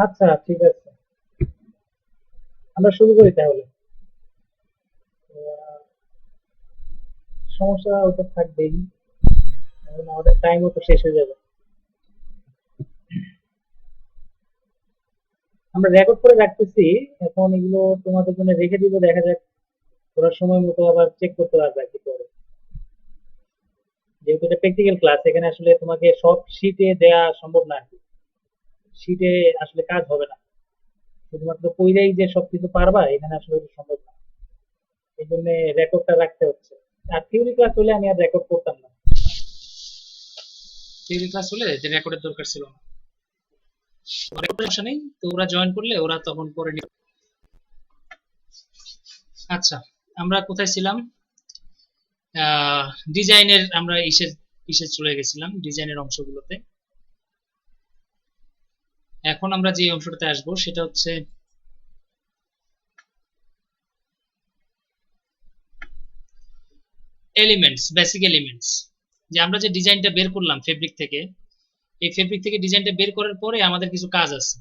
আচ্ছা, ঠিক আছে, আমরা শুরু করি তাহলে। আহ, সমস্যা ওটা থাকবেই, কারণ আমাদের টাইমও তো শেষ হয়ে যাবে। আমরা রেকর্ড করে রাখতেছি, এখন এগুলো তোমাদের জন্য রেখে দিব, দেখা যাক ওরা সময় মতো আবার চেক করতে পারবে আর কি পরে। যেহেতু এটা প্র্যাকটিক্যাল ক্লাস, এখানে আসলে তোমাকে সব শিটে দেয়া সম্ভব না আর কি। শিটে আসলে কাজ হবে না, শুধুমাত্র কইরাই যে সবকিছু পারবা এখানে আসলে ওটা সম্ভব না। এই জন্য রেকর্ডটা রাখতে হচ্ছে। আর থিওরি ক্লাস হলে আমি আর রেকর্ড করতাম না। থিওরি ক্লাস হলে যে রেকর্ডের দরকার ছিল না। রেকর্ডের সমস্যা নেই, তো ওরা জয়েন করলে ওরা তখন করে নিবে। আচ্ছা, আমরা কোথায় ছিলাম? ডিজাইনের আমরা ইসে ইসে চলে গেছিলাম, ডিজাইনের অংশগুলোতে। এখন আমরা যে অংশটাতে আসবো সেটা হচ্ছে এলিমেন্টস, বেসিক এলিমেন্টস। যে আমরা যে ডিজাইনটা বের করলাম ফেব্রিক থেকে, এই ফেব্রিক থেকে ডিজাইনটা বের করার পরে আমাদের কিছু কাজ আছে,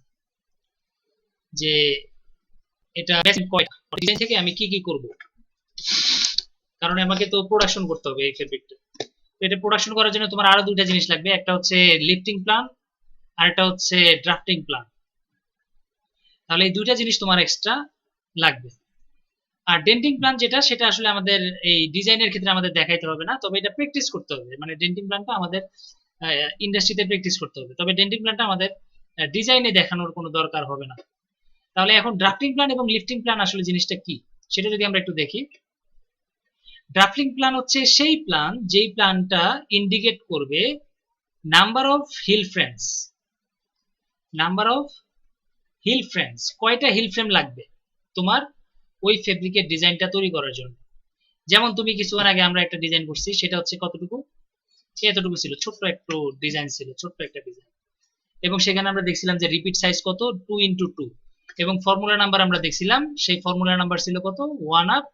যে এটা ডিজাইন থেকে আমি কি কি করব, কারণ আমাকে তো প্রোডাকশন করতে হবে এই ফেব্রিকটা। তো এটা প্রোডাকশন করার জন্য তোমার আরো দুইটা জিনিস লাগবে, একটা হচ্ছে লিফটিং প্ল্যান আর একটা হচ্ছে ড্রাফটিং প্ল্যান। তাহলে এই দুইটা জিনিস তোমার এক্সট্রা লাগবে। আর ডেন্টিং প্ল্যান যেটা, সেটা আসলে আমাদের এই ডিজাইনের ক্ষেত্রে আমাদের দেখাইতে হবে না, তবে এটা প্র্যাকটিস করতে হবে। মানে ডেন্টিং প্ল্যানটা আমাদের ইন্ডাস্ট্রিতে প্র্যাকটিস করতে হবে, তবে ডেন্টিং প্ল্যানটা আমাদের ডিজাইনে দেখানোর কোনো দরকার হবে না। তাহলে এখন ড্রাফটিং প্ল্যান এবং লিফটিং প্ল্যান আসলে জিনিসটা কি, সেটা যদি আমরা একটু দেখি। ড্রাফটিং প্ল্যান হচ্ছে সেই প্ল্যান যেই প্ল্যানটা ইন্ডিকেট করবে number of heald frames. Number of heald frames, কয়টা হিল ফ্রেম লাগবে তোমার ওই ফেব্রিকের ডিজাইনটা তৈরি করার জন্য। যেমন তুমি কিছুক্ষণ আগে আমরা একটা ডিজাইন করছি, সেটা হচ্ছে কতটুকু, এতটুকু ছিল, ছোট্ট একটু ডিজাইন ছিল, ছোট্ট একটা ডিজাইন। এবং সেখানে আমরা দেখছিলাম যে রিপিট সাইজ কত, 2x2, এবং ফর্মুলা নাম্বার আমরা দেখছিলাম, সেই ফর্মুলা নাম্বার ছিল কত, 1 আপ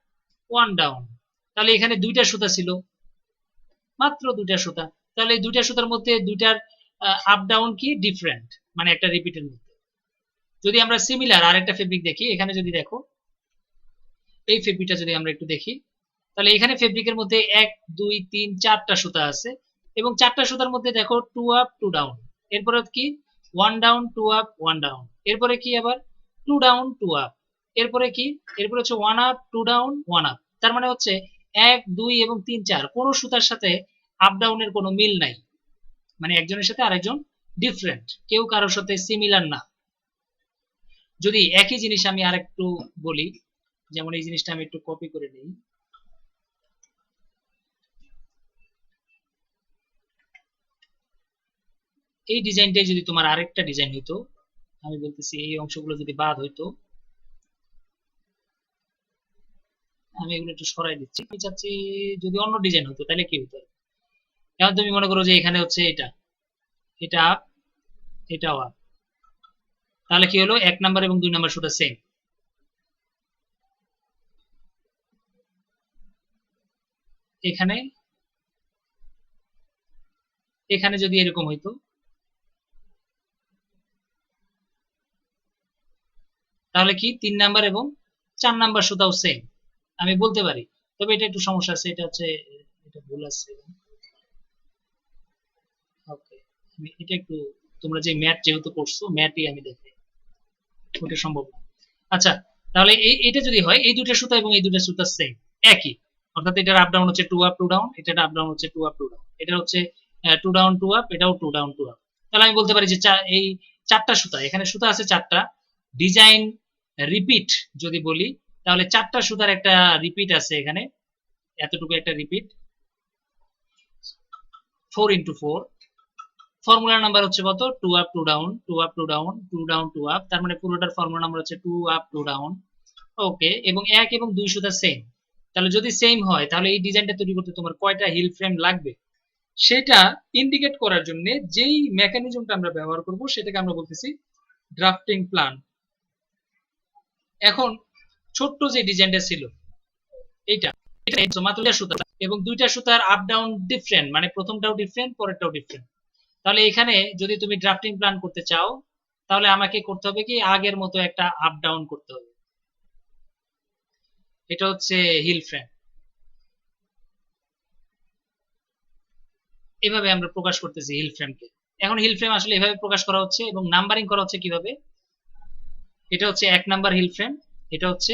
1 ডাউন। তাহলে এখানে দুইটা সুতা ছিল, মাত্র দুইটা সুতা। তাহলে এই দুইটা সুতার মধ্যে দুইটার আপ ডাউন কি ডিফারেন্ট, মানে একটা রিপিটের মধ্যে। যদি আমরা সিমিলার আরেকটা ফেব্রিক দেখি, এখানে যদি দেখো এই ফেব্রিকটা যদি আমরা একটু দেখি, তাহলে এখানে ফেব্রিকের মধ্যে 1 2 3 4টা সুতা আছে, এবং 4টা সুতার মধ্যে দেখো 2 আপ 2 ডাউন। এরপরে কি 1 ডাউন 2 আপ 1 ডাউন, এরপরে কি আবার 2 ডাউন 2 আপ, এরপরে কি, এরপরে হচ্ছে 1 আপ 2 ডাউন 1 আপ। তার মানে হচ্ছে 1 2 এবং 3 4 কোনো সুতার সাথে আপ ডাউনের কোনো মিল নাই, মানে একজনের সাথে আরেকজন ডিফারেন্ট, কেউ কারোর সাথে সিমিলার না। যদি একই জিনিস আমি আরেকটু বলি, যেমন এই জিনিসটা আমি একটু কপি করে নিই। এই ডিজাইনটাই যদি তোমার আরেকটা ডিজাইন হইতো, আমি বলতেছি এই অংশগুলো যদি বাদ হইতো, আমি এগুলো একটু সরাই দিচ্ছি, আমি চাচ্ছি যদি অন্য ডিজাইন হতো তাহলে কি হতো। এখন তুমি মনে করো যে এখানে হচ্ছে এটা, এটা আপ, এটাও আপ, তাহলে কি হলো, 1 নাম্বার এবং 2 নাম্বার সুতা সেম। এখানে, এখানে যদি এরকম হইতো, তাহলে কি 3 নাম্বার এবং 4 নাম্বার সুতাও সেম, আমি বলতে পারি। তবে এটা একটু সমস্যা আছে, এটা হচ্ছে, এটা ভুল আছে। ওকে, আমি এটা একটু, তোমরা যে ম্যাথ যেহেতু করছো, ম্যাথই আমি দেখি, ওটা সম্ভব না। আচ্ছা, তাহলে এটা যদি হয়, এই দুইটা সুতা এবং এই দুইটা সুতা সেম, একই, অর্থাৎ এটার আপ ডাউন হচ্ছে 2 আপ 2 ডাউন, এটার আপ ডাউন হচ্ছে 2 আপ 2 ডাউন, এটা হচ্ছে 2 ডাউন 2 আপ, এটাও 2 ডাউন 2 আপ। তাহলে আমি বলতে পারি যে এই 4টা সুতা, এখানে সুতা আছে 4টা, ডিজাইন রিপিট যদি বলি, তাহলে 4টা সুতার একটা রিপিট আছে এখানে, এতটুকু একটা রিপিট, 4x4। ফর্মুলা নাম্বার হচ্ছে কত, 2 up 2 down 2 up 2 down 2 down 2 up, তার মানে পুরোটার ফর্মুলা নাম্বার হচ্ছে 2 আপ 2 ডাউন। ওকে, এবং 1 এবং 2 সুতা সেম। তাহলে যদি সেম হয়, তাহলে এই ডিজাইনটা তৈরি করতে তোমার কয়টা হিল ফ্রেম লাগবে, সেটা ইন্ডিকেট করার জন্য যেই মেকানিজমটা আমরা ব্যবহার করব, সেটাকে আমরা বলতেছি ড্রাফটিং প্ল্যান। এখন ছোট্ট যে ডিজাইনটা ছিল এইটা, এটা মাত্র 2টা সুতা, এবং 2টা সুতার আপ ডাউন ডিফারেন্ট, মানে প্রথমটাও ডিফারেন্ট, পরেরটাও ডিফারেন্ট। তাহলে এখানে যদি তুমি ড্রাফটিং প্ল্যান করতে চাও, তাহলে আমাকে করতে হবে কি আগের মতো একটা আপ ডাউন করতে হবে। এটা হচ্ছে হিল ফ্রেম। এভাবে আমরা প্রকাশ করতেছি হিল ফ্রেমকে। এখন হিল ফ্রেম আসলে এভাবে প্রকাশ করা হচ্ছে এবং নাম্বারিং করা হচ্ছে কিভাবে। এটা হচ্ছে 1 নাম্বার হিল ফ্রেম, এটা হচ্ছে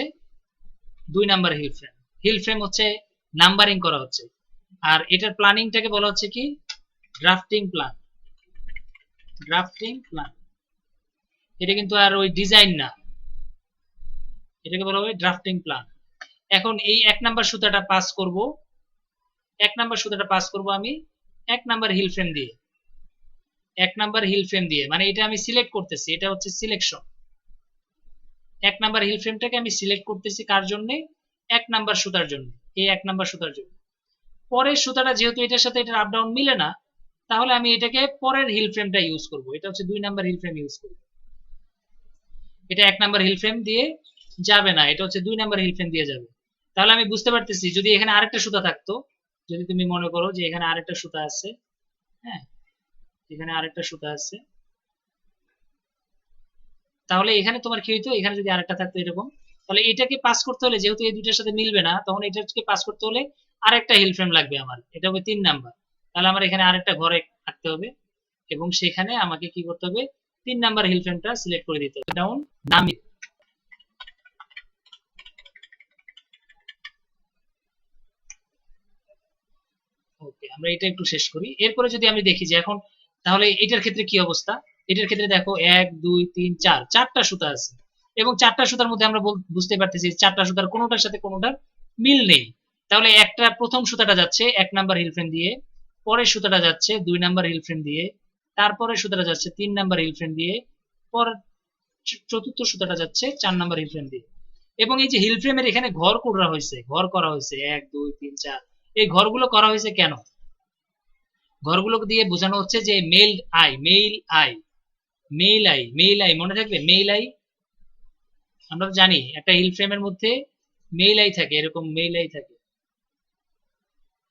2 number heald frame. Heald frame হচ্ছে নাম্বারিং করা হচ্ছে। আর এটার প্ল্যানিংটাকে বলা হচ্ছে কি ড্রাফটিং প্ল্যান। ড্রাফটিং প্ল্যান, এটা কিন্তু আর ওই ডিজাইন না, এটাকে বলা হবে ড্রাফটিং প্ল্যান। এখন এই 1 নাম্বার সুতাটা পাস করব, 1 নাম্বার সুতাটা পাস করব আমি 1 নাম্বার হিল ফ্রেম দিয়ে। 1 নাম্বার হিল ফ্রেম দিয়ে মানে এটা আমি সিলেক্ট করতেছি, এটা হচ্ছে সিলেকশন। 1 নাম্বার হিল ফ্রেমটাকে আমি সিলেক্ট করতেছি কার জন্য? 1 নাম্বার সুতার জন্য, এই 1 নাম্বার সুতার জন্য। পরের সুতাটা যেহেতু এটার সাথে এটার আপ ডাউন মিলে না, তাহলে আমি এটাকে পরের হিল ফ্রেমটা ইউজ করব, এটা হচ্ছে 2 নাম্বার হিল ফ্রেম ইউজ করব। এটা 1 নাম্বার হিল ফ্রেম দিয়ে যাবে না, এটা হচ্ছে 2 নাম্বার হিল ফ্রেম দিয়ে যাবে। তাহলে আমি বুঝতে পারতেছি যদি এখানে আরেকটা সুতা থাকতো, যদি তুমি মনে করো যে এখানে আরেকটা সুতা আছে, হ্যাঁ এখানে আরেকটা সুতা আছে, তাহলে এখানে তোমার কি হইতো, এখানে যদি আরেকটা থাকতো এরকম, তাহলে এটাকে পাস করতে হলে যেহেতু এই দুইটার সাথে মিলবে না, তখন এটাকে পাস করতে হলে আরেকটা হিল ফ্রেম লাগবে আমার, এটা হবে 3 নাম্বার। তাহলে আমার এখানে আরেকটা ঘরে থাকতে হবে এবং সেখানে আমাকে কি করতে হবে 3 নাম্বার হিল ফ্রেমটা সিলেক্ট করে দিতে হবে, ডাউন নামিয়ে। ওকে, আমরা এটা একটু শেষ করি। এরপরে যদি আমি দেখি যে এখন তাহলে এটার ক্ষেত্রে কি অবস্থা। এটার ক্ষেত্রে দেখো 1 2 3 4 চারটা সুতা আছে এবং চারটা সুতার মধ্যে আমরা বুঝতে পারতেছি চারটা সুতার কোনোটার সাথে কোনোটার মিল নেই। তাহলে একটা প্রথম সুতাটা যাচ্ছে 1 নাম্বার হিল ফ্রেম দিয়ে, পরের সুতাটা যাচ্ছে 2 নাম্বার হিল ফ্রেম দিয়ে, তারপরে সুতাটা যাচ্ছে 3 নাম্বার হিল ফ্রেম দিয়ে, পর চতুর্থ সুতাটা যাচ্ছে 4 নাম্বার হিল ফ্রেম দিয়ে। এবং এই যে হিল ফ্রেমের এখানে ঘর করা হয়েছে, ঘর করা হয়েছে 1 2 3 4, এই ঘরগুলো করা হয়েছে কেন? ঘরগুলো দিয়ে বোঝানো হচ্ছে যে mail eye, mail eye, mail eye, mail eye মনে থাকবে মেইল আই, আমরা জানি একটা হিল ফ্রেমের মধ্যে মেইল আই থাকে, এরকম মেইল আই থাকে,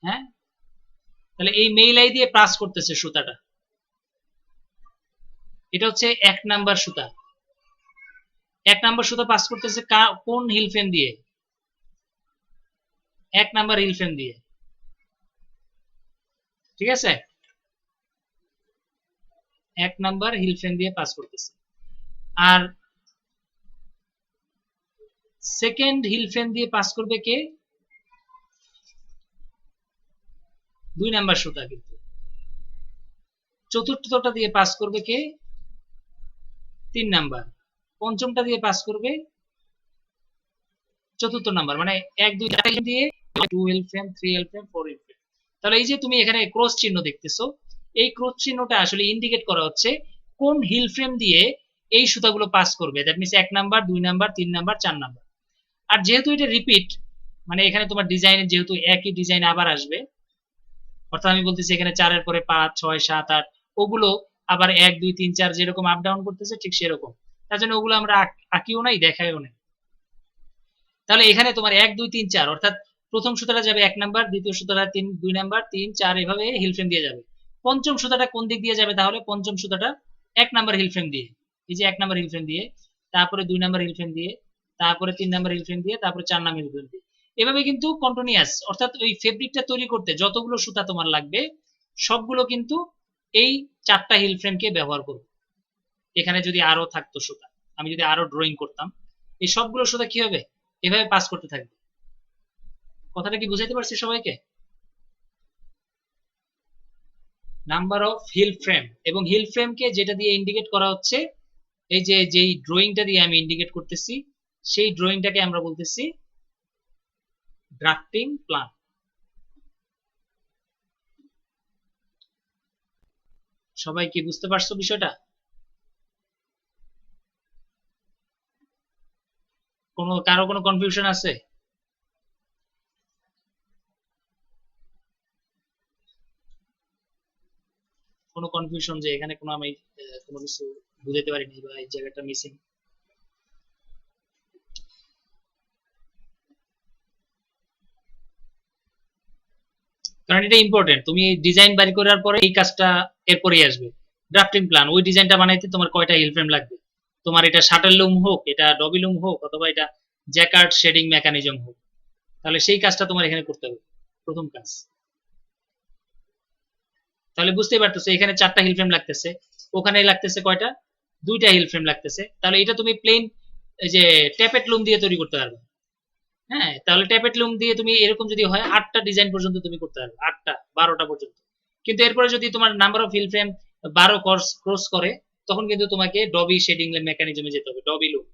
হ্যাঁ। তাহলে এই মেইল আই দিয়ে পাস করতেছে সুতাটা, এটা হচ্ছে 1 নাম্বার সুতা। 1 নাম্বার সুতা পাস করতেছে কোন হিল ফ্রেম দিয়ে? 1 নাম্বার হিল ফ্রেম দিয়ে, ঠিক আছে। 1 নাম্বার হিল ফ্রেম দিয়ে পাস করতেছে। আর সেকেন্ড হিল ফ্রেম দিয়ে পাস করবে কে? 2 নাম্বার সুতা। কিন্তু চতুর্থটা দিয়ে পাস করবে কে? 3 নাম্বার। পঞ্চমটা দিয়ে পাস করবে চতুর্থ নাম্বার, মানে 1 2 4 দিয়ে 2 heald frame 3 heald frame 4 heald frame. তাহলে এই যে তুমি এখানে ক্রস চিহ্ন দেখতেছো, এই ক্রস চিহ্নটা আসলে ইন্ডিকেট করা হচ্ছে কোন হিল ফ্রেম দিয়ে এই সুতাগুলো পাস করবে। That means 1 number 2 number 3 number 4 number. আর যেহেতু এটা রিপিট, মানে এখানে তোমার ডিজাইনের যেহেতু একই ডিজাইন আবার আসবে, অর্থাৎ আমি বলতেছি এখানে 4 এর পরে 5 6 7 8, ওগুলো আবার 1 2 3 4 যেরকম আপ ডাউন করতেছে ঠিক সেরকম। তার জন্য ওগুলো আমরা আঁকিও নাই দেখাইও নাই। তাহলে এখানে তোমার 1 2 3 4 অর্থাৎ প্রথম সুতাটা যাবে 1 নাম্বার, দ্বিতীয় সুতাটা 3 2 নাম্বার 3 4 এভাবে হিল ফ্রেম দিয়ে যাবে। পঞ্চম সুতাটা কোন দিক দিয়ে যাবে? তাহলে পঞ্চম সুতাটা 1 নাম্বার হিল ফ্রেম দিয়ে, এই যে 1 নাম্বার হিল ফ্রেম দিয়ে, তারপরে 2 নাম্বার হিল ফ্রেম দিয়ে, তারপরে 3 নাম্বার হিল ফ্রেম দিয়ে, তারপরে 4 নাম্বার হিল ফ্রেম দিয়ে। এভাবে কিন্তু কন্টিনিউয়াস, অর্থাৎ ওই ফেব্রিকটা তৈরি করতে যতগুলো সুতা তোমার লাগবে সবগুলো কিন্তু এই 4টা হিল ফ্রেমকে ব্যবহার করব। এখানে যদি আরো থাকতো সুতা, আমি যদি আরো ড্রয়িং করতাম, এই সবগুলো সুতা কি হবে এভাবে পাস করতে থাকবে। কথাটা কি বুঝাইতে পারছি সবাইকে? নাম্বার অফ হিল ফ্রেম, এবং হিল ফ্রেমকে যেটা দিয়ে ইন্ডিকেট করা হচ্ছে, এই যে যেই ড্রয়িংটা দিয়ে আমি ইন্ডিকেট করতেছি সেই ড্রয়িংটাকে আমরা বলতেছি ড্রাফটিং প্ল্যান। সবাই কি বুঝতে পারছো বিষয়টা? কারো কোনো কনফিউশন আছে? কোনো কনফিউশন যে এখানে কোনো আমি কোনো কিছু বুঝাইতে পারিনি বা এই জায়গাটা মিসিং? কারণ এটা ইম্পর্টেন্ট, তুমি ডিজাইন বাড়ি করার পরে এই কাজটা এরপরেই আসবে। ড্রাফটিং প্ল্যান, ওই ডিজাইনটা বানাইতে তোমার কয়টা হিল ফ্রেম লাগবে, তোমার এটা শাটার লুম হোক, এটা ডবি লুম হোক, অথবা এটা জ্যাকার্ড শেডিং মেকানিজম হোক, তাহলে সেই কাজটা তোমার এখানে করতে হবে প্রথম কাজ। তাহলে বুঝতেই পারতেছো এখানে 4টা হিল ফ্রেম লাগতেছে, ওখানে লাগতেছে কয়টা, 2টা হিল ফ্রেম লাগতেছে। তাহলে এটা তুমি প্লেন এই যে ট্যাপেট লুম দিয়ে তৈরি করতে পারবে। হ্যাঁ, তাহলে ট্যাপেট লুম দিয়ে তুমি এরকম যদি হয় 8টা ডিজাইন পর্যন্ত তুমি করতে পারবে, 8টা 12টা পর্যন্ত। কিন্তু এরপরে যদি তোমার number of heald frame 12 cross করে, তখন কিন্তু তোমাকে ডবি শেডিং মেকানিজমে যেতে হবে, ডবি লুম,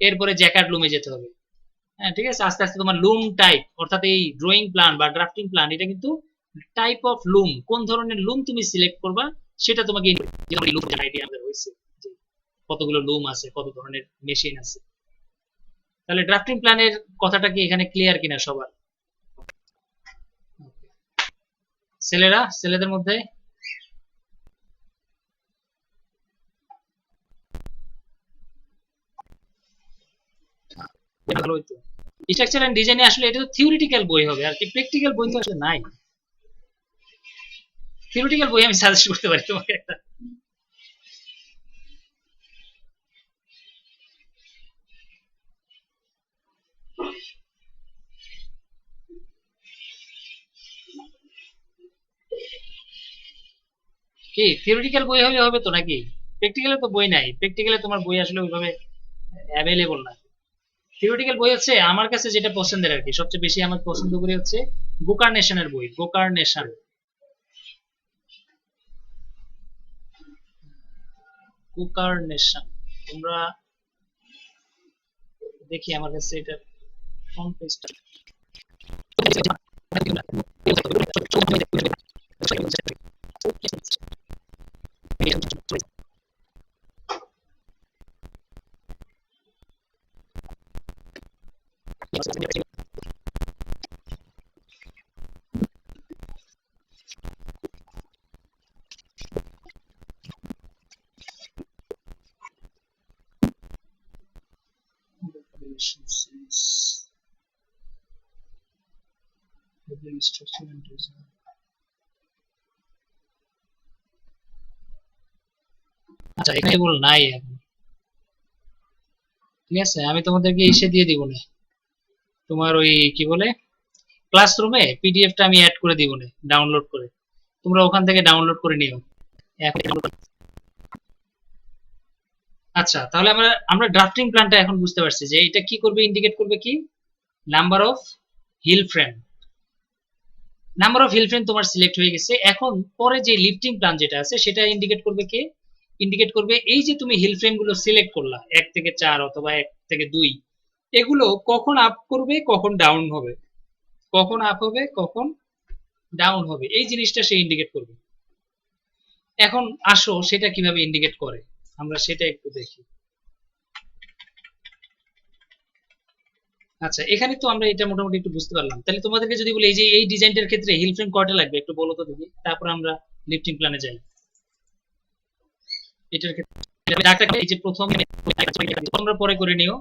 এরপরে জ্যাকার্ড লুমে যেতে হবে। হ্যাঁ, ঠিক আছে, আস্তে আস্তে তোমার লুম টাইপ, অর্থাৎ এই ড্রয়িং প্ল্যান বা ড্রাফটিং প্ল্যান, এটা কিন্তু টাইপ অফ লুম, কোন ধরনের লুম তুমি সিলেক্ট করবা সেটা তোমাকে আইডিয়া আমাদের হয়েছে যে কতগুলো লুম আছে, কত ধরনের মেশিন আছে। তাহলে ড্রাফটিং প্ল্যানের কথাটা কি এখানে ক্লিয়ার কিনা সবার? ছেলেরা, ছেলেদের মধ্যে ভালো হইতো। স্ট্রাকচার এন্ড ডিজাইনে আসলে এটা তো থিওরিটিক্যাল বই হবে, আর কি প্র্যাকটিক্যাল বই তো আসলে নাই। থিওরিটিক্যাল বই আমি সাজেস্ট করতে পারি তোমাকে একটা। কি থিওরিটিক্যাল বই হলে হবে তো নাকি? প্র্যাকটিক্যালে তো বই নাই, প্র্যাকটিক্যালে তোমার বই আসলে ওইভাবে অ্যাভেলেবল না। থিওরিটিক্যাল বই হচ্ছে আমার কাছে যেটা পছন্দের আর কি, সবচেয়ে বেশি আমার পছন্দ করি হচ্ছে গোকার্নেশনের বই, গোকার্নেশন, গোকার্নেশন। তোমরা দেখি আমার কাছে এটা কোন পেজটা। আচ্ছা, এখানে বল নাই এখন। ঠিক আছে, আমি তোমাদেরকে এসে দিয়ে দিব না, তোমার ওই কি বলে ক্লাসরুমে পিডিএফটা আমি অ্যাড করে দিব না, ডাউনলোড করে, তোমরা ওখান থেকে ডাউনলোড করে নিও। আচ্ছা, তাহলে আমরা আমরা ড্রাফটিং প্ল্যানটা এখন বুঝতে পারছি যে এটা কি করবে, ইন্ডিকেট করবে কি, number of heald frame. Number of heald frame তোমার সিলেক্ট হয়ে গেছে, এখন পরে যে লিফটিং প্ল্যান যেটা আছে সেটা ইন্ডিকেট করবে কে, ইন্ডিকেট করবে এই যে তুমি হিল ফ্রেম গুলো সিলেক্ট করলা 1 থেকে 4 অথবা 1 থেকে 2, এগুলো কখন আপ করবে কখন ডাউন হবে, কখন আপ হবে কখন ডাউন হবে, এই জিনিসটা সে ইন্ডিকেট করবে। এখন আসো সেটা কিভাবে ইন্ডিকেট করে আমরা সেটা একটু দেখি। আচ্ছা, এখানে তো আমরা এটা মোটামুটি একটু বুঝতে পারলাম। তাহলে তোমাদেরকে যদি বলি এই যে এই ডিজাইনটার ক্ষেত্রে হিল ফ্রেম কয়টা লাগবে একটু বলো তো দেখি, তারপর আমরা লিফটিং প্ল্যানে যাই। এটার ক্ষেত্রে ডাকটা এই যে প্রথম আমরা পরে করে নিও।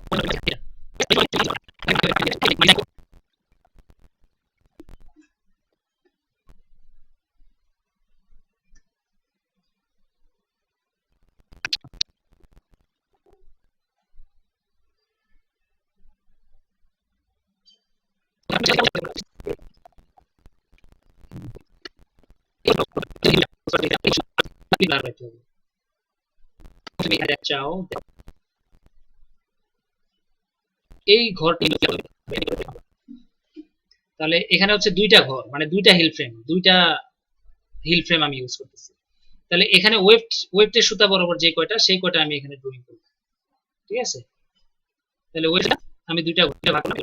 চাও এই ঘরটি, তাহলে এখানে হচ্ছে 2টা ঘর, মানে 2টা হিল ফ্রেম, 2টা হিল ফ্রেম আমি ইউজ করতেছি। তাহলে এখানে ওয়েফটের সুতা বরাবর যে কয়টা সেই কয়টা আমি এখানে ড্রয়িং করব। ঠিক আছে, তাহলে ওয়েফট আমি 2টা ভাগ করব।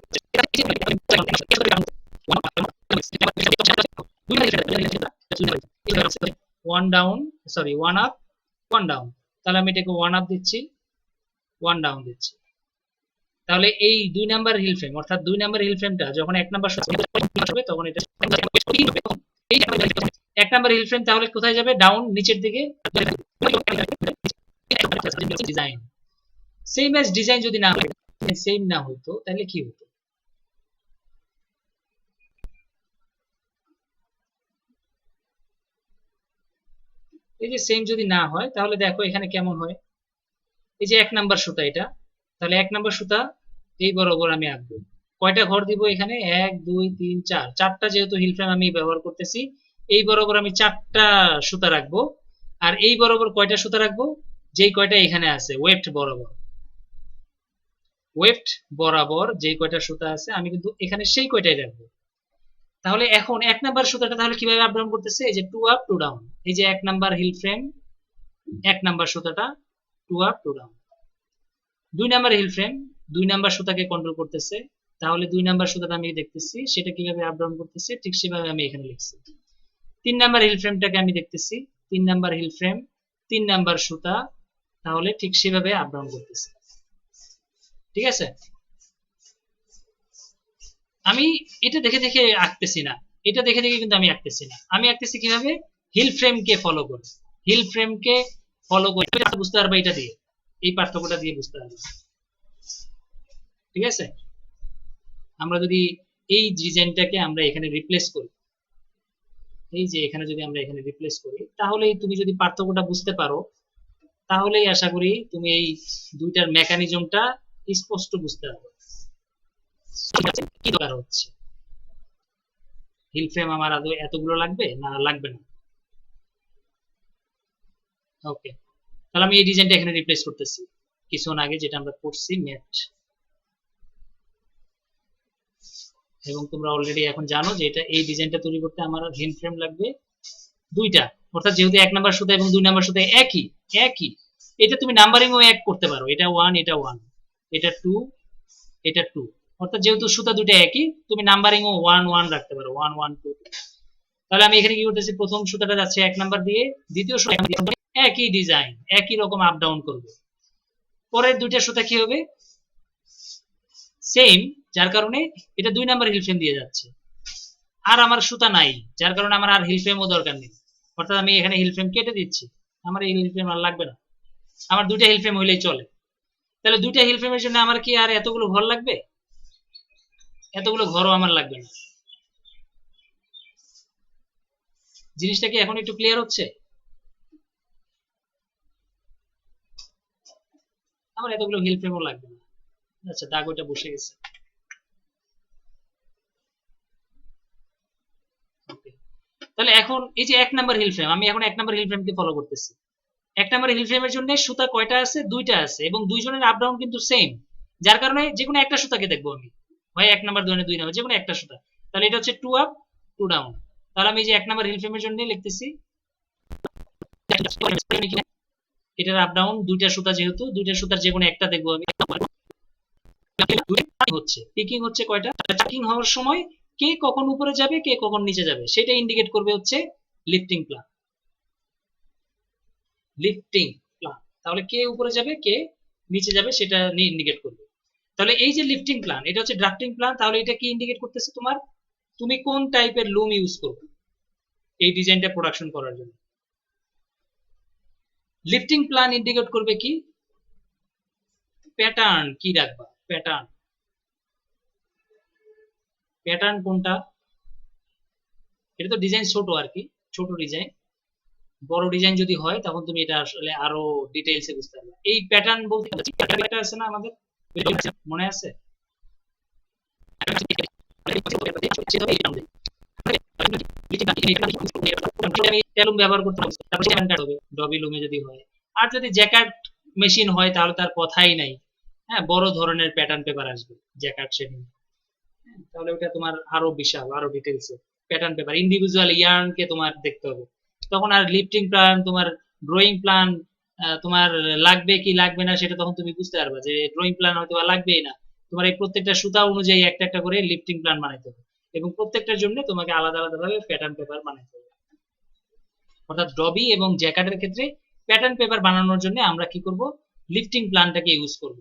One down, sorry one up, one down, তাহলে আমি এটাকে ওয়ান আপ দিচ্ছি, ওয়ান ডাউন দিচ্ছি। তাহলে এই 2 নাম্বার হিল ফ্রেম, অর্থাৎ 2 নাম্বার হিল ফ্রেমটা যখন 1 নাম্বার হবে তখন এটা এই 1 নাম্বার হিল ফ্রেম তাহলে কোথায় যাবে, ডাউন নিচের দিকে। ডিজাইন সেম এজ ডিজাইন যদি না হয়, সেম না হতো তাহলে কি হতো, এই যে সেম যদি না হয় তাহলে দেখো এখানে কেমন হয়। এই যে 1 নাম্বার সুতা এটা, তাহলে 1 নাম্বার সুতা এই বরাবর আমি আঁকবো। কয়টা ঘর দিব এখানে? 1 2 3 4, চারটা যেহেতু হিল ফ্রেম আমি ব্যবহার করতেছি, এই বরাবর আমি 4টা সুতা রাখবো। আর এই বরাবর কয়টা সুতা রাখবো? যেই কয়টা এখানে আছে ওয়েফট বরাবর, ওয়েফট বরাবর যেই কয়টা সুতা আছে আমি কিন্তু এখানে সেই কয়টাই রাখবো। তাহলে এখন 1 নাম্বার সুতাটা তাহলে কিভাবে আপ ডাউন করতেছে? এই যে 2 আপ 2 ডাউন, এই যে 1 নাম্বার হিল ফ্রেম 1 নাম্বার সুতাটা 2 up 2 down. 2 number heald frame 2 number সুতাকে কন্ট্রোল করতেছে, তাহলে 2 নাম্বার সুতাটা আমি দেখতেছি সেটা কিভাবে আপ ডাউন করতেছে, ঠিক সেভাবে আমি এখানে লিখছি। 3 নাম্বার হিল ফ্রেমটাকে আমি দেখতেছি, 3 নাম্বার হিল ফ্রেম 3 নাম্বার সুতা, তাহলে ঠিক সেভাবে আপ ডাউন করতেছে। ঠিক আছে, আমি এটা দেখে দেখে আঁকতেছি না, এটা দেখে দেখে কিন্তু আমি আঁকতেছি না, আমি আঁকতেছি কিভাবে? হিল ফ্রেমকে ফলো করে, হিল ফ্রেমকে ফলো করে বুঝতে পারবে, এটা দিয়ে এই পার্থক্যটা দিয়ে বুঝতে পারবে। ঠিক আছে, আমরা যদি এই ডিজাইনটাকে আমরা এখানে রিপ্লেস করি, এই যে এখানে যদি আমরা এখানে রিপ্লেস করি, তাহলেই তুমি যদি পার্থক্যটা বুঝতে পারো, তাহলেই আশা করি তুমি এই দুইটার মেকানিজমটা স্পষ্ট বুঝতে পারবে কি দরকার হচ্ছে। হিল ফ্রেম আমার আদৌ এতগুলো লাগবে না লাগবে না? ওকে, তাহলে আমি এই ডিজাইনটা এখানে রিপ্লেস করতেছি কিছুক্ষণ আগে যেটা আমরা করছি ম্যাট, এবং তোমরা অলরেডি এখন জানো যে এটা এই ডিজাইনটা তৈরি করতে আমার হিল ফ্রেম লাগবে দুইটা, অর্থাৎ যেহেতু 1 নাম্বার সুতা এবং 2 নাম্বার সুতা একই একই, এটা তুমি নাম্বারিংও এক করতে পারো, এটা 1 এটা 1 এটা 2 এটা 2, অর্থাৎ যেহেতু সুতা দুটো একই তুমি নাম্বারিংও 1 1 রাখতে পারো, 1 1 2। তাহলে আমি এখানে কি করতেছি, প্রথম সুতাটা যাচ্ছে 1 নাম্বার দিয়ে, দ্বিতীয় সুতা একই ডিজাইন একই রকম আপ ডাউন করবে, পরের দুইটা সুতা কি হবে? সেম, যার কারণে এটা 2 নাম্বার হিল ফ্রেম দিয়ে যাচ্ছে। আর আমার সুতা নাই, যার কারণে আমার আর হিল ফ্রেমও দরকার নেই, অর্থাৎ আমি এখানে হিল ফ্রেম কেটে দিচ্ছি, আমার এই হিল ফ্রেম আর লাগবে না, আমার দুইটা হিল ফ্রেম হইলেই চলে। তাহলে দুইটা হিল ফ্রেমের জন্য আমার কি আর এতগুলো ঘর লাগবে? এতগুলো ঘরও আমার লাগবে না। জিনিসটা কি এখন একটু ক্লিয়ার হচ্ছে? আমার এতগুলো হিল ফ্রেমও লাগবে না। আচ্ছা, দাগ ওইটা বসে গেছে। তাহলে এখন এই যে 1 নাম্বার হিল ফ্রেম, আমি এখন 1 নাম্বার হিল ফ্রেমকে ফলো করতেছি। 1 নাম্বার হিল ফ্রেমের জন্য সুতা কয়টা আছে? দুইটা আছে, এবং দুইজনের আপ ডাউন কিন্তু সেম, যার কারণে যে কোনো একটা সুতাকে দেখবো আমি, হয় 1 নাম্বার 2 নাম্বার, যে কোনো একটা সুতা। তাহলে এটা হচ্ছে 2 আপ 2 ডাউন। তাহলে আমি যে 1 নাম্বার হিল ফ্রেমের জন্য লিখতেছি এটার আপ ডাউন দুইটা সুতা, যেহেতু দুইটা সুতার যে কোনো একটা দেখবো আমি, হচ্ছে পিকিং হচ্ছে কয়টা, পিকিং হওয়ার সময় কে কখন উপরে যাবে কে কখন নিচে যাবে সেটা ইন্ডিকেট করবে হচ্ছে লিফটিং প্ল্যান, লিফটিং প্ল্যান। তাহলে কে উপরে যাবে কে নিচে যাবে সেটা ইন্ডিকেট করবে। তাহলে এই যে লিফটিং প্ল্যান এটা হচ্ছে ড্রাফটিং প্ল্যান, তাহলে এটা কি ইন্ডিকেট করতেছে তোমার তুমি কোন টাইপের লুম ইউজ করবে এই ডিজাইনটা প্রোডাকশন করার জন্য। লিফটিং প্ল্যান ইন্ডিকেট করবে কি প্যাটার্ন কি রাখবা, প্যাটার্ন, প্যাটার্ন কোনটা, এটা তো ডিজাইন ছোট আর কি, ছোট ডিজাইন, বড় ডিজাইন যদি হয় তখন তুমি এটা আসলে আরো ডিটেইলসে বুঝতে পারবে। এই প্যাটার্ন বলতে একটা আছে না আমাদের, মনে আছে? ব্যবহার করতে হবে, তারপর ডবি লুমে যদি হয়, আর যদি জ্যাকার্ড মেশিন হয় তাহলে তার কথাই নাই, হ্যাঁ বড় ধরনের প্যাটার্ন পেপার আসবে জ্যাকার্ড শেডিং, তাহলে ওটা তোমার আরো বিশাল আরো ডিটেইলসে প্যাটার্ন পেপার, ইন্ডিভিজুয়াল ইয়ার্নকে তোমার দেখতে হবে, তখন আর লিফটিং প্ল্যান তোমার ড্রয়িং প্ল্যান তোমার লাগবে কি লাগবে না সেটা তখন তুমি বুঝতে পারবা যে ড্রয়িং প্ল্যান হয়তো লাগবেই না, তোমার এই প্রত্যেকটা সুতা অনুযায়ী একটা একটা করে লিফটিং প্ল্যান বানাইতে হবে, এবং প্রত্যেকটার জন্য তোমাকে আলাদা আলাদা ভাবে প্যাটার্ন পেপার বানাইতে হবে। অর্থাৎ ডবি এবং জ্যাকার্ডের ক্ষেত্রে প্যাটার্ন পেপার বানানোর জন্য আমরা কি করব, লিফটিং প্ল্যানটাকে ইউজ করব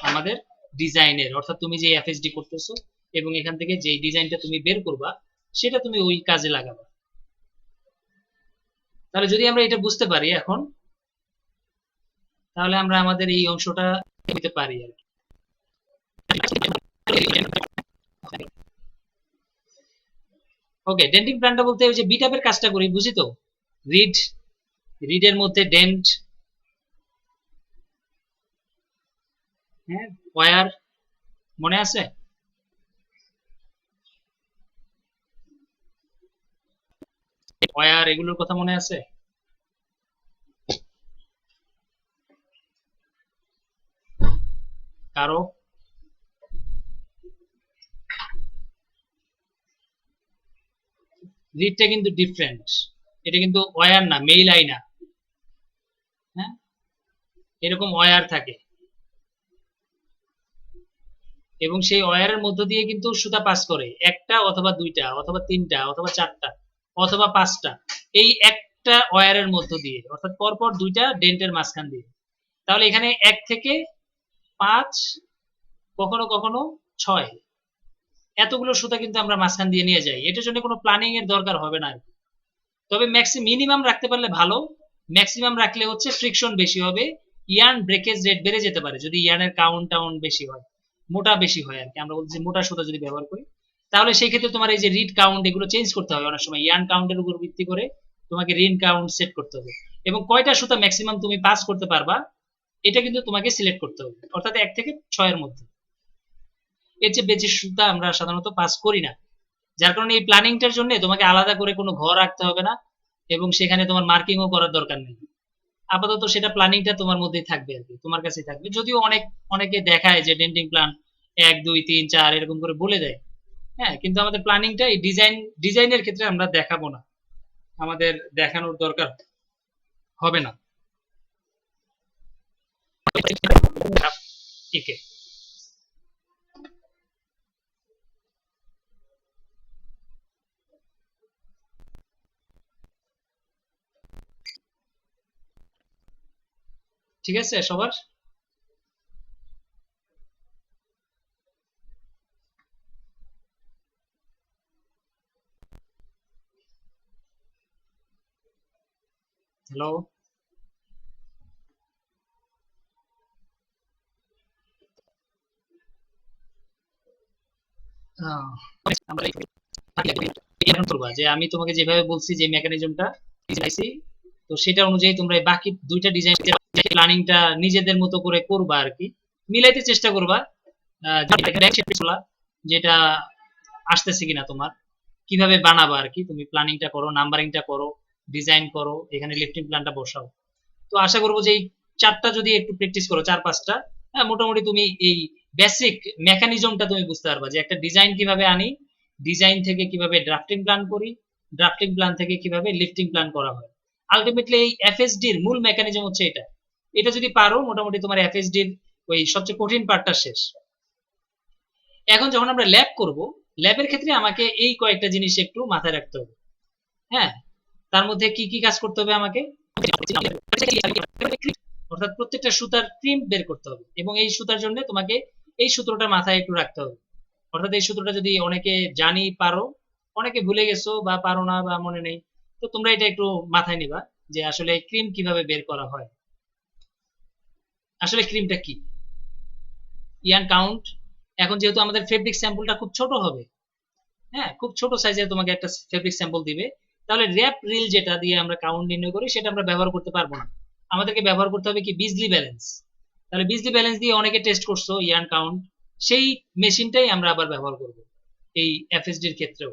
আমাদের ডিজাইনের, অর্থাৎ তুমি যে এফএসডি করতেছো এবং এখান থেকে যে ডিজাইনটা তুমি বের করবা সেটা তুমি ওই কাজে লাগাবা। তাহলে যদি আমরা এটা বুঝতে পারি এখন, তাহলে আমরা আমাদের এই অংশটা নিতে পারি আর কি। ওকে, ডেন্টিং প্ল্যানটা বলতে ওই যে বিট আপের কাজটা করি, বুঝি তো, রিড রিডের মধ্যে ডেন্ট, হ্যাঁ, ওয়ার মনে আছে? ওয়ার এগুলোর কথা মনে আছে? কারো? রিডটা কিন্তু ডিফারেন্ট, এটা কিন্তু ওয়ার না, মেইল আই না, হ্যাঁ, এরকম ওয়ার থাকে এবং সেই ওয়ারের মধ্য দিয়ে কিন্তু সুতা পাস করে একটা অথবা দুইটা অথবা তিনটা অথবা চারটা অথবা পাঁচটা, এই একটা ওয়ারের মধ্য দিয়ে, অর্থাৎ পরপর দুইটা ডেন্টের মাঝখান দিয়ে। তাহলে এখানে 1 থেকে 5, কখনো কখনো 6, এতগুলো সুতা কিন্তু আমরা মাঝখান দিয়ে নিয়ে যাই। এটার জন্য কোনো প্ল্যানিং এর দরকার হবে না। তবে মিনিমাম রাখতে পারলে ভালো, ম্যাক্সিমাম রাখলে হচ্ছে ফ্রিকশন বেশি হবে, ইয়ার্ন ব্রেকেজ রেট বেড়ে যেতে পারে যদি ইয়ার্নের কাউন্ট বেশি হয়, মোটা বেশি হয় আর কি, আমরা বলছি মোটা সুতা যদি ব্যবহার করি, তাহলে সেই ক্ষেত্রে তোমার এই যে রিড কাউন্ট এগুলো চেঞ্জ করতে হবে অনেক সময়, ইয়ার্ন কাউন্টের উপর ভিত্তি করে তোমাকে রিড কাউন্ট সেট করতে হবে, এবং কয়টা সুতা ম্যাক্সিমাম তুমি পাস করতে পারবা এটা কিন্তু তোমাকে সিলেক্ট করতে হবে, অর্থাৎ 1 থেকে 6 এর মধ্যে। এর চেয়ে বেশি সুতা আমরা সাধারণত পাস করি না, যার কারণে এই প্ল্যানিংটার জন্য তোমাকে আলাদা করে কোনো ঘর রাখতে হবে না এবং সেখানে তোমার মার্কিংও করার দরকার নেই। আপাতত সেটা প্ল্যানিংটা তোমার মধ্যেই থাকবে আর কি, তোমার কাছেই থাকবে, যদিও অনেকে দেখায় যে ডেন্টিং প্ল্যান 1 2 3 4 এরকম করে বলে দেয়, হ্যাঁ, কিন্তু আমাদের প্ল্যানিংটা এই ডিজাইনের ক্ষেত্রে আমরা দেখাবো না, আমাদের দেখানোর দরকার হবে না। একে ঠিক আছে সবার? হ্যালো? করবা যে আমি তোমাকে যেভাবে বলছি যে মেকানিজমটা দিয়েছি, তো সেটা অনুযায়ী তোমরা বাকি দুইটা ডিজাইন প্ল্যানিংটা নিজেদের মতো করে করবা আর কি, মিলাইতে চেষ্টা করবা, যেটা আসতেছে কিনা তোমার, কিভাবে বানাবা আর কি, তুমি প্ল্যানিংটা করো, নাম্বারিংটা করো, ডিজাইন করো, এখানে লিফটিং প্ল্যানটা বসাও। তো আশা করবো যে এই 4টা যদি একটু প্র্যাকটিস করো, 4 5টা, হ্যাঁ, মোটামুটি তুমি এই বেসিক মেকানিজমটা তুমি বুঝতে পারবা যে একটা ডিজাইন কিভাবে আনি, ডিজাইন থেকে কিভাবে ড্রাফটিং প্ল্যান করি, ড্রাফটিং প্ল্যান থেকে কিভাবে লিফটিং প্ল্যান করা হয়। আলটিমেটলি এই এফএসডির মূল মেকানিজম হচ্ছে এটা, এটা যদি পারো মোটামুটি তোমার এফএসডির ওই সবচেয়ে কঠিন পার্টটা শেষ। এখন যখন আমরা ল্যাব করব, ল্যাবের ক্ষেত্রে আমাকে এই কয়েকটা জিনিস একটু মাথায় রাখতে হবে, হ্যাঁ, তার মধ্যে কি কি কাজ করতে হবে আমাকে, অর্থাৎ প্রত্যেকটা সুতার ক্রিম বের করতে হবে এবং এই সুতার জন্য তোমাকে এই সূত্রটা মাথায় একটু রাখতে হবে, অর্থাৎ এই সূত্রটা যদি অনেকে জানি পারো, অনেকে ভুলে গেছো বা পারো না বা মনে নেই, তো তোমরা এটা একটু মাথায় নিবা যে আসলে ক্রিম কিভাবে বের করা হয়। আসলে ক্রিমটা কি, ইয়ান কাউন্ট, এখন যেহেতু আমাদের ফেব্রিক স্যাম্পলটা খুব ছোট হবে, হ্যাঁ, খুব ছোট সাইজের তোমাকে একটা ফেব্রিক স্যাম্পল দিবে, তাহলে র্যাপ রিল যেটা দিয়ে আমরা কাউন্ট নির্ণয় করি সেটা আমরা ব্যবহার করতে পারবো না, আমাদেরকে ব্যবহার করতে হবে কি বিজলি ব্যালেন্স। তাহলে বিজলি ব্যালেন্স দিয়ে অনেকে টেস্ট করছো ইয়ান কাউন্ট, সেই মেশিনটাই আমরা আবার ব্যবহার করব এই এফএসডির ক্ষেত্রেও,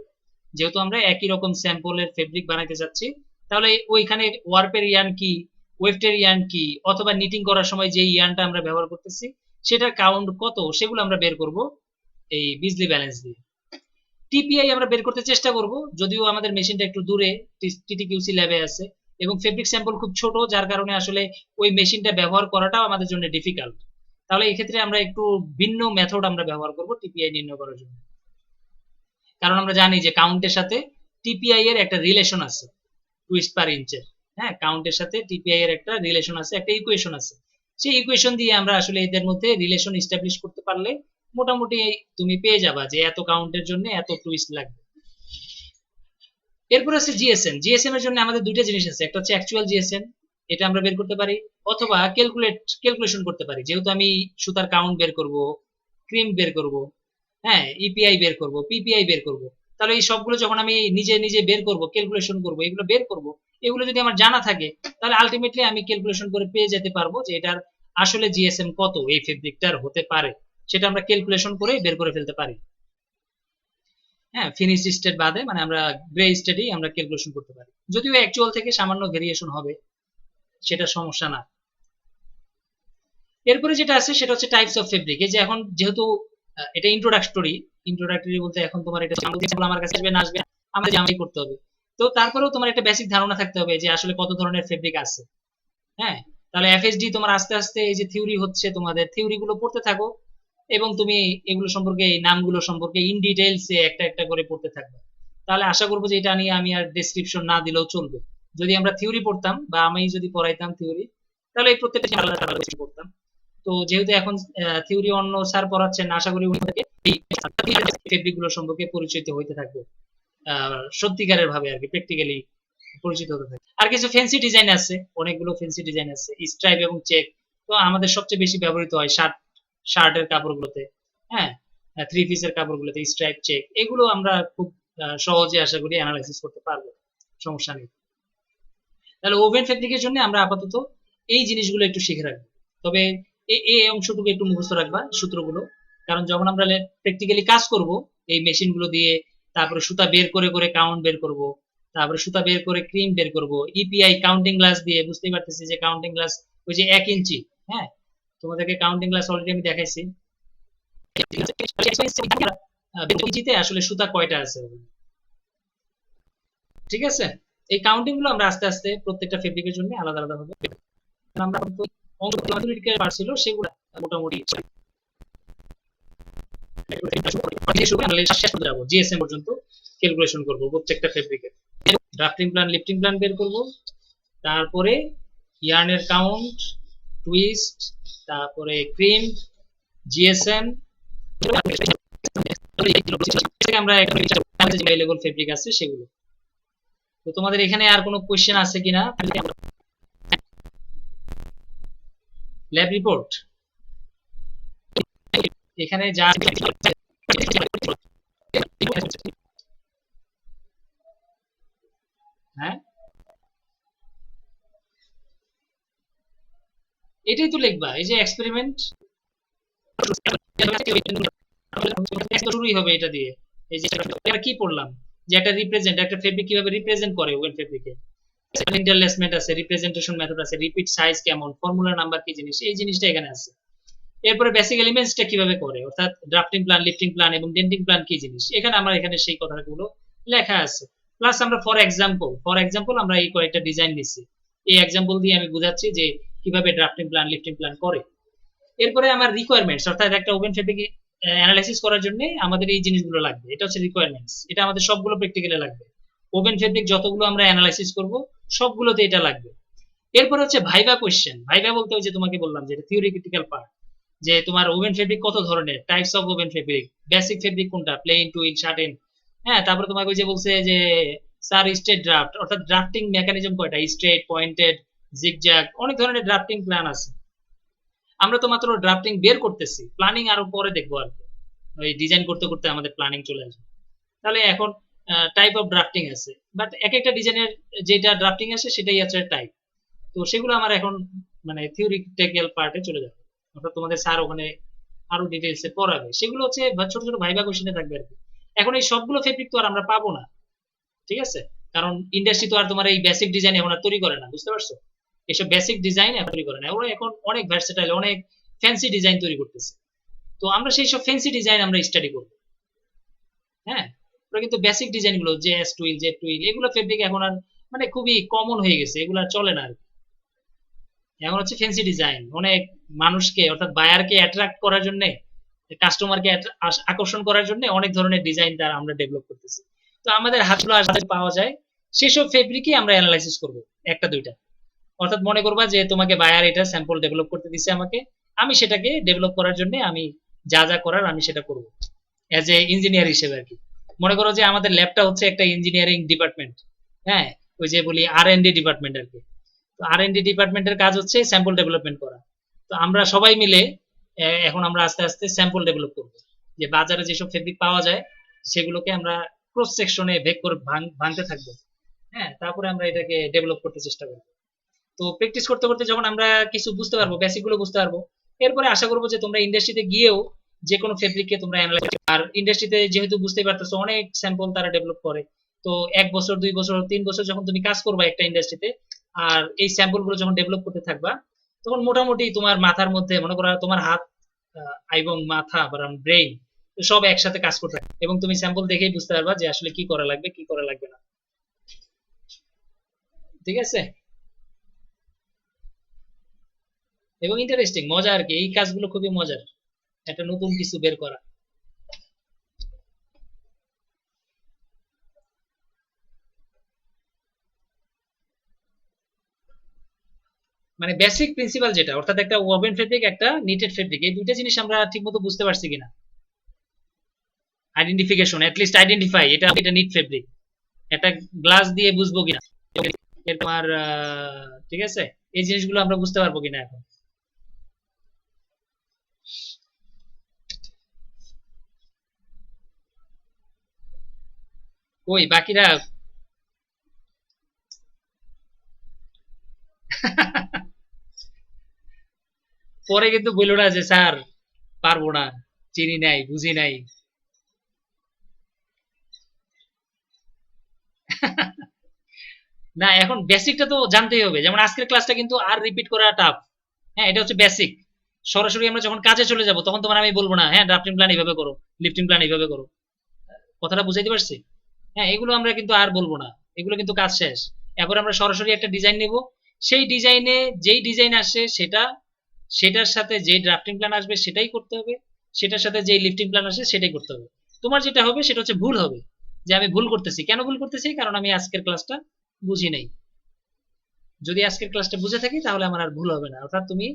যেহেতু আমরা একই রকম স্যাম্পলের ফেব্রিক বানাইতে যাচ্ছি, তাহলে ওইখানে ওয়ার্পের ইয়ান কি, ওয়েফটের ইয়ান কি, অথবা নিটিং করার সময় যে ইয়ানটা আমরা ব্যবহার করতেছি সেটার কাউন্ট কত, সেগুলো আমরা বের করব এই বিজলি ব্যালেন্স দিয়ে। টিপিআই আমরা বের করতে চেষ্টা করব, যদিও আমাদের মেশিনটা একটু দূরে, টিটিকিউসি ল্যাবে আছে এবং ফেব্রিক স্যাম্পল খুব ছোট, যার কারণে আসলে ওই মেশিনটা ব্যবহার করাটাও আমাদের জন্য ডিফিকাল্ট। তাহলে এই ক্ষেত্রে আমরা একটু ভিন্ন মেথড আমরা ব্যবহার করব টিপিআই নির্ণয় করার জন্য, কারণ আমরা জানি যে কাউন্টের সাথে টিপিআই এর একটা রিলেশন আছে, টুইস্ট পার ইঞ্চের, হ্যাঁ, কাউন্টের সাথে টিপিআই এর একটা রিলেশন আছে, একটা ইকুয়েশন আছে, সেই ইকুয়েশন দিয়ে আমরা আসলে এদের মধ্যে রিলেশন এস্টাবলিশ করতে পারলে মোটামুটি তুমি পেয়ে যাবা যে এত কাউন্টের জন্য এত টুইস্ট লাগবে। এরপর আছে জিএসএম, জিএসএম এর জন্য আমাদের দুইটা জিনিস আছে, একটা হচ্ছে অ্যাকচুয়াল জিএসএম, এটা আমরা বের করতে পারি, অথবা ক্যালকুলেশন করতে পারি, যেহেতু আমি সুতার কাউন্ট বের করব, ক্রিম বের করব, হ্যাঁ, ইপিআই বের করব, পিপিআই বের করব, তাহলে এই সবগুলো যখন আমি নিজে নিজে বের করব, ক্যালকুলেশন করব, এগুলো বের করব, এগুলো যদি আমার জানা থাকে তাহলে আলটিমেটলি আমি ক্যালকুলেশন করে পেয়ে যেতে পারবো যে এটার আসলে জিএসএম কত এই ফেব্রিকটার হতে পারে, সেটা আমরা ক্যালকুলেশন করে বের করে ফেলতে পারি। হ্যাঁ, ফিনিশ স্টেট বাদে মানে আমরা গ্রে স্টেটেই আমরা ক্যালকুলেশন করতে পারি, যদিও অ্যাকচুয়াল থেকে সামান্য ভেরিয়েশন হবে, সেটা সমস্যা না। এরপরে যেটা আছে সেটা হচ্ছে টাইপস অফ ফেব্রিক। এই যে এখন যেহেতু এটা ইন্ট্রোডাক্টরি বলতে এখন তোমার এটা আমার কাছে আসবে না আসবে আমাদের জানাই করতে হবে। তো তারপরেও তোমার একটা বেসিক ধারণা থাকতে হবে যে আসলে কত ধরনের ফেব্রিক আছে। হ্যাঁ, তাহলে এফএসডি তোমার আস্তে আস্তে এই যে থিওরি হচ্ছে তোমাদের থিওরি গুলো পড়তে থাকো এবং তুমি এগুলো সম্পর্কে এই নামগুলো সম্পর্কে ইন ডিটেইলস একটা একটা করে পড়তে থাকবে। তাহলে আশা করবো যে এটা নিয়ে আমি আর ডেসক্রিপশন না দিলেও চলবে। যদি আমরা থিওরি পড়তাম বা আমি যদি পড়াইতাম থিওরি, তাহলে এই প্রত্যেকটা আলাদা আলাদা পড়তাম। তো যেহেতু এখন থিওরি অন্য স্যার পড়াচ্ছেন, আশা করি উনি এই ফেব্রিক গুলো সম্পর্কে পরিচিত হইতে থাকবে সত্যিকারের ভাবে আর কি, প্র্যাকটিক্যালি পরিচিত হতে থাকে। আর কিছু ফ্যান্সি ডিজাইন আছে, অনেকগুলো ফ্যান্সি ডিজাইন আছে, স্ট্রাইপ এবং চেক। তো আমাদের সবচেয়ে বেশি ব্যবহৃত হয় শার্টের কাপড়গুলোতে, হ্যাঁ, থ্রি পিসের কাপড়গুলোতে স্ট্রাইপ চেক, এগুলো আমরা খুব সহজে আশা করি অ্যানালাইসিস করতে পারবো, সমস্যা নেই। তাহলে ওভেন ফেব্রিকের জন্য আমরা আপাতত এই জিনিসগুলো একটু শিখে রাখবো। তবে এই অংশটুকু একটু মুখস্থ রাখবা সূত্রগুলো, কারণ যখন আমরা প্র্যাকটিক্যালি কাজ করব এই মেশিনগুলো দিয়ে, তারপরে সুতা বের করে করে কাউন্ট বের করব, তারপরে সুতা বের করে ক্রিম বের করব, ইপিআই কাউন্টিং গ্লাস দিয়ে, বুঝতেই পারতেছি যে কাউন্টিং গ্লাস ওই যে 1 ইঞ্চি, হ্যাঁ, তোমাদেরকে কাউন্টিং গ্লাস অলরেডি আমি দেখাইছি। ইঞ্চিতে আসলে সুতা কয়টা আছে, ঠিক আছে। এই কাউন্টিং গুলো আমরা আস্তে আস্তে প্রত্যেকটা ফেব্রিকের জন্য আলাদা আলাদা হবে আমরা ছিল সেগুলো মোটামুটি জিএসএম পর্যন্ত ক্যালকুলেশন করব প্রত্যেকটা ফেব্রিকের। ড্রাফটিং প্ল্যান, লিফটিং প্ল্যান বের করব, তারপরে ইয়ার্নের কাউন্ট, টুইস্ট, তারপরে ক্রিম, জিএসএম, আমরা লেভেল ফেব্রিক আছে সেগুলো। তো তোমাদের এখানে আর কোনো কোশ্চেন আছে কিনা? ল্যাব রিপোর্ট এখানে যা হ্যাঁ, এটাই তো লিখবা, এই যে এক্সপেরিমেন্ট শুরুই হবে এটা দিয়ে। এই যে আমরা কি পড়লাম যে একটা রিপ্রেজেন্ট, একটা ফেব্রিক কিভাবে রিপ্রেজেন্ট করে ওয়েল ফেব্রিকে, ইন্টারলেসমেন্ট আছে, রিপ্রেজেন্টেশন মেথড আছে, রিপিট সাইজ কেমন, ফর্মুলা নাম্বার কি জিনিস, এই জিনিসটা এখানে আছে। এরপরে বেসিক এলিমেন্টসটা কিভাবে করে, অর্থাৎ ড্রাফটিং প্ল্যান, লিফটিং প্ল্যান এবং ডেন্টিং প্ল্যান কি জিনিস, এখানে আমরা এখানে সেই কথাগুলো লেখা আছে। প্লাস আমরা ফর এক্সাম্পল আমরা এই কয়েকটা ডিজাইন নিচ্ছি, এই এক্সাম্পল দিয়ে আমি বুঝাচ্ছি যে কিভাবে ড্রাফটিং প্ল্যান, লিফটিং প্ল্যান করে। এরপরে আমার রিকোয়ারমেন্টস, অর্থাৎ একটা ওপেন ফেব্রিক অ্যানালাইসিস করার জন্য আমাদের এই জিনিসগুলো লাগবে, এটা হচ্ছে রিকোয়ারমেন্টস, এটা আমাদের সবগুলো প্র্যাকটিক্যালে লাগবে। ওপেন ফেব্রিক যতগুলো আমরা অ্যানালাইসিস করব সবগুলোতে এটা লাগবে। এরপর হচ্ছে ভাইভা কোশ্চেন। ভাইভা বলতে ওই যে তোমাকে বললাম যে থিওরিটিক্যাল পার্ট, যে তোমার ওভেন ফেব্রিক কত ধরনের, types of oven fabric, basic fabric কোনটা, প্লেন, টুইল, শার্টেন, হ্যাঁ, তারপরে তোমাকে ওই যে বলছে যে স্যার স্ট্রেট ড্রাফট, অর্থাৎ ড্রাফটিং মেকানিজম কয়টা, স্ট্রেট, পয়েন্টেড, জিগজ্যাগ, অনেক ধরনের ড্রাফটিং প্ল্যান আছে। আমরা তো মাত্র ড্রাফটিং বের করতেছি, প্ল্যানিং আরো পরে দেখবো আর কি, ওই ডিজাইন করতে করতে আমাদের প্ল্যানিং চলে আসবে। তাহলে এখন টাইপ অফ ড্রাফটিং আছে, বাট এক একটা ডিজাইনের যেটা ড্রাফটিং আছে সেটাই আছে টাইপ। তো সেগুলো আমার এখন মানে থিওরিটিক্যাল পার্টে চলে যাবে, অর্থাৎ তোমাদের স্যার ওখানে আরো ডিটেইলসে পড়াবে, সেগুলো হচ্ছে ছোট ছোট ভাইভা কোশ্চেনে থাকবে আর কি। এখন এই সবগুলো ফেব্রিক তো আর আমরা পাবো না, ঠিক আছে, কারণ ইন্ডাস্ট্রি তো আর তোমার এই বেসিক ডিজাইন এখন আর তৈরি করে না, বুঝতে পারছো, এসব বেসিক ডিজাইন এখন তৈরি করে না, ওরা এখন অনেক ভার্সেটাইল, অনেক ফ্যান্সি ডিজাইন তৈরি করতেছে। তো আমরা সেই সব ফ্যান্সি ডিজাইন আমরা স্টাডি করব। হ্যাঁ, ওরা কিন্তু বেসিক ডিজাইন গুলো জেএস টুইল, জেড টুইল, এগুলো ফেব্রিক এখন আর মানে খুবই কমন হয়ে গেছে, এগুলো আর চলে না আর কি। এখন হচ্ছে ফ্যান্সি ডিজাইন, অনেক মানুষকে অর্থাৎ বায়ারকে অ্যাট্রাক্ট করার জন্য, কাস্টমারকে আকর্ষণ করার জন্য অনেক ধরনের ডিজাইন তার আমরা ডেভেলপ করতেছি। তো আমাদের হাতগুলো আসলে পাওয়া যায় সেসব ফেব্রিকই আমরা অ্যানালাইসিস করব, একটা দুইটা। অর্থাৎ মনে করবা যে তোমাকে বায়ার এটা স্যাম্পল ডেভেলপ করতে দিছে আমাকে, আমি সেটাকে ডেভেলপ করার জন্য আমি যা যা করার আমি সেটা করব অ্যাজ এ ইঞ্জিনিয়ার হিসেবে আর কি। মনে করো যে আমাদের ল্যাবটা হচ্ছে একটা ইঞ্জিনিয়ারিং ডিপার্টমেন্ট, হ্যাঁ, ওই যে বলি আর&ডি ডিপার্টমেন্ট আর কি। তো আর&ডি ডিপার্টমেন্টের কাজ হচ্ছে স্যাম্পল ডেভেলপমেন্ট করা। তো আমরা সবাই মিলে এখন আমরা আস্তে আস্তে স্যাম্পল ডেভেলপ করব, যে বাজারে যেসব ফেব্রিক পাওয়া যায় সেগুলোকে আমরা ক্রস সেকশনে ভেগ করে ভাঙতে থাকবো। হ্যাঁ, তারপরে আমরা এটাকে ডেভেলপ করতে চেষ্টা করবো। তো প্র্যাকটিস করতে করতে যখন আমরা কিছু বুঝতে পারবো, বেসিক গুলো বুঝতে পারবো, এরপরে আশা করবো যে তোমরা ইন্ডাস্ট্রিতে গিয়েও যে কোনো ফেব্রিককে তোমরা অ্যানালাইজ, আর ইন্ডাস্ট্রিতে যেহেতু বুঝতেই পারতেছো অনেক স্যাম্পল তারা ডেভেলপ করে। তো 1 বছর 2 বছর 3 বছর যখন তুমি কাজ করবা একটা ইন্ডাস্ট্রিতে, আর এই স্যাম্পল গুলো যখন ডেভেলপ করতে থাকবা, তখন মোটামুটি তোমার মাথার মধ্যে মনে করো তোমার হাত এবং মাথা বা ব্রেইন সব একসাথে কাজ করতে থাকে, এবং তুমি স্যাম্পল দেখেই বুঝতে পারবা যে আসলে কি করা লাগবে কি করা লাগবে না। ঠিক আছে? এবং ইন্টারেস্টিং, মজা আর কি, এই কাজগুলো খুবই মজার, একটা নতুন কিছু বের করা। মানে বেসিক প্রিন্সিপাল যেটা, অর্থাৎ একটা ওভেন ফেব্রিক একটা নিটেড ফেব্রিক, এই দুইটা জিনিস আমরা ঠিকমতো বুঝতে পারছি কিনা। আইডেন্টিফিকেশন, লিস্ট আইডেন্টিফাই এটা এটা নিট ফেব্রিক, একটা গ্লাস দিয়ে বুঝবো কিনা, এর তোমার ঠিক আছে, এই জিনিসগুলো আমরা বুঝতে পারবো কিনা এখন। ওই বাকিরা পরে কিন্তু বললো না যে স্যার পারবো না, চিনি নাই বুঝি নাই। না, এখন বেসিকটা তো জানতেই হবে, যেমন আজকের ক্লাসটা কিন্তু আর রিপিট করা টাফ। হ্যাঁ, এটা হচ্ছে বেসিক। সরাসরি আমরা যখন কাজে চলে যাব তখন তোমার আমি বলবো না হ্যাঁ ড্রাফটিং প্ল্যান এইভাবে করো, লিফটিং প্ল্যান এইভাবে করো। কথাটা বুঝাইতে পারছি? হ্যাঁ, এগুলো আমরা কিন্তু আর বলবো না, এগুলো কিন্তু কাজ শেষ। এরপর আমরা সরাসরি একটা ডিজাইন নেব, সেই ডিজাইনে যেই ডিজাইন আসে সেটা, সেটার সাথে যে ড্রাফটিং প্ল্যান আসবে সেটাই করতে হবে, সেটার সাথে যেই লিফটিং প্ল্যান আসে সেটাই করতে হবে। তোমার যেটা হবে সেটা হচ্ছে ভুল হবে, যে আমি ভুল করতেছি, কেন ভুল করতেছি, কারণ আমি আজকের ক্লাসটা বুঝি নাই। যদি আজকের ক্লাসটা বুঝে থাকি তাহলে আমার আর ভুল হবে না, অর্থাৎ তুমি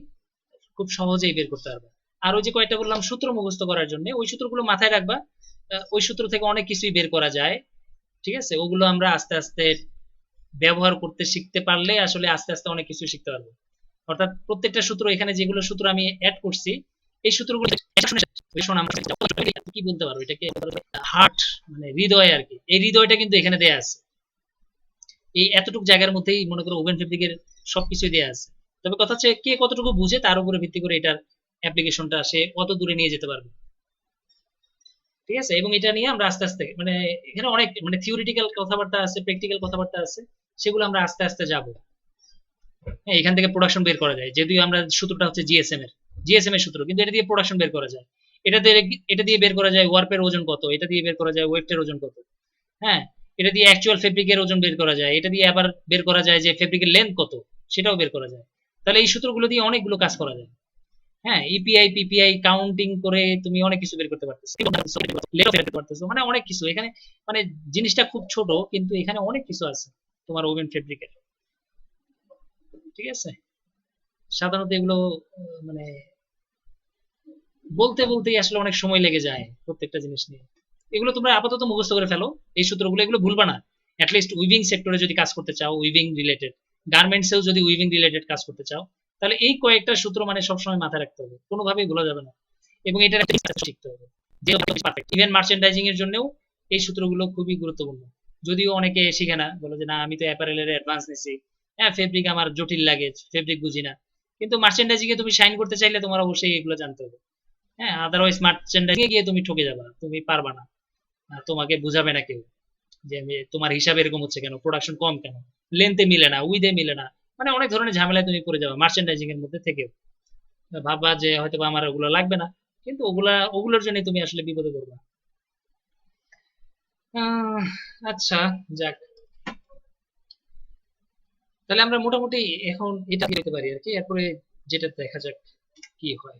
খুব সহজেই বের করতে পারবে। আর ওই যে কয়েকটা বললাম সূত্র মুখস্থ করার জন্য, ওই সূত্রগুলো মাথায় রাখবা। ওই সূত্র থেকে অনেক কিছুই বের করা যায়। ঠিক আছে, ওগুলো আমরা আস্তে আস্তে ব্যবহার করতে শিখতে পারলে আসলে আস্তে আস্তে অনেক কিছু শিখতে পারবো। অর্থাৎ প্রত্যেকটা সূত্র, এখানে যেগুলো সূত্র আমি অ্যাড করছি, এই সূত্রগুলো কি বলতে পারবো এটাকে, হার্ট মানে হৃদয় আর কি, এই হৃদয়টা কিন্তু এখানে দেয়া আছে। এই এতটুকু জায়গার মধ্যেই মনে করো ওভেন ফেব্রিকের সবকিছুই দেয়া আছে। তবে কথা হচ্ছে কে কতটুকু বুঝে তার উপরে ভিত্তি করে এটার অ্যাপ্লিকেশনটা সে কত দূরে নিয়ে যেতে পারবে। ঠিক আছে, এবং এটা নিয়ে আমরা আস্তে আস্তে মানে এখানে অনেক মানে থিওরিটিক্যাল কথাবার্তা আছে, প্র্যাকটিক্যাল কথাবার্তা আছে, সেগুলো আমরা আস্তে আস্তে যাব। হ্যাঁ, এখান থেকে প্রোডাকশন বের করা যায়, যদিও আমরা সূত্রটা হচ্ছে জিএসএম এর সূত্র, কিন্তু এটা দিয়ে প্রোডাকশন বের করা যায়। এটা দিয়ে বের করা যায় ওয়ার্পের ওজন কত, এটা দিয়ে বের করা যায় ওয়েটের ওজন কত। হ্যাঁ, এটা দিয়ে অ্যাকচুয়াল ফেব্রিকের ওজন বের করা যায়, এটা দিয়ে আবার বের করা যায় যে ফেব্রিকের লেন্থ কত, সেটাও বের করা যায়। তাহলে এই সূত্রগুলো দিয়ে অনেকগুলো কাজ করা যায়। হ্যাঁ, ইপিআই পিপিআই কাউন্টিং করে তুমি অনেক কিছু বের করতে পারতেছো, মানে অনেক কিছু এখানে, মানে জিনিসটা খুব ছোট কিন্তু এখানে অনেক কিছু আছে তোমার ওভেন ফেব্রিকের। ঠিক আছে, সাধারণত এগুলো মানে বলতে বলতেই আসলে অনেক সময় লেগে যায় প্রত্যেকটা জিনিস নিয়ে। এগুলো তোমরা আপাতত মুখস্থ করে ফেলো, এই সূত্রগুলো, এগুলো ভুলবা না। অ্যাটলিস্ট উইভিং সেক্টরে যদি কাজ করতে চাও, উইভিং রিলেটেড, গার্মেন্টসেও যদি উইভিং রিলেটেড কাজ করতে চাও, তাহলে এই কয়েকটা সূত্র মানে সবসময় মাথায় রাখতে হবে, কোনোভাবেই ভোলা যাবে না। এবং এটার একটা শিখতে হবে, যে পারফেক্ট। ইভেন মার্চেন্ডাইজিং এর জন্যও এই সূত্রগুলো খুবই গুরুত্বপূর্ণ। যদিও অনেকে শিখে না, বলে যে না আমি তো অ্যাপারেলের অ্যাডভান্স নিছি, হ্যাঁ ফেব্রিক আমার জটিল লাগে, ফেব্রিক বুঝি না। কিন্তু মার্চেন্ডাইজিং এ তুমি শাইন করতে চাইলে তোমার অবশ্যই এগুলো জানতে হবে। হ্যাঁ, আদারওয়াইজ মার্চেন্ডাইজিং এ গিয়ে তুমি ঠকে যাবা, তুমি পারবা না। তোমাকে বুঝাবে না কেউ যে তোমার হিসাব এরকম হচ্ছে কেন, প্রোডাকশন কম কেন, লেন্থে মিলে না, উইথে মিলে না, মানে অনেক ধরনের ঝামেলায় তুমি পড়ে যাবে মার্চেন্ডাইজিং এর মধ্যে থেকেও। ভাববা যে হয়তো আমার ওগুলো লাগবে না, কিন্তু ওগুলোর জন্য তুমি আসলে বিপদে পড়বে। আহ, আচ্ছা, যাক, তাহলে আমরা মোটামুটি এখন এটা দিতে পারি আর কি, এরপরে যেটা দেখা যাক কি হয়।